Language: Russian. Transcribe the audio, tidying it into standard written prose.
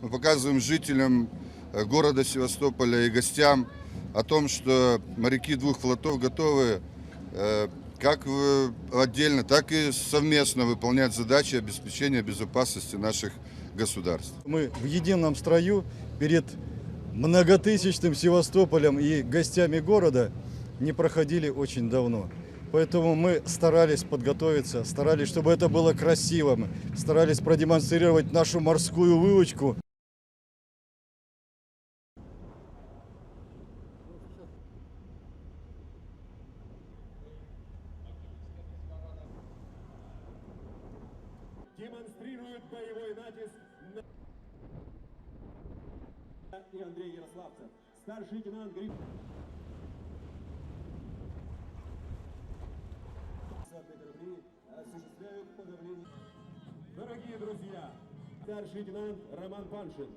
Мы показываем жителям города Севастополя и гостям о том, что моряки двух флотов готовы как отдельно, так и совместно выполнять задачи обеспечения безопасности наших государств. Мы в едином строю перед многотысячным Севастополем и гостями города не проходили очень давно. Поэтому мы старались подготовиться, старались, чтобы это было красиво, старались продемонстрировать нашу морскую выучку. Демонстрирует боевой натиск и Андрей Ярославцев. Старший лейтенант Григорий корабли осуществляют подавление. Дорогие друзья, старший лейтенант Роман Паншин.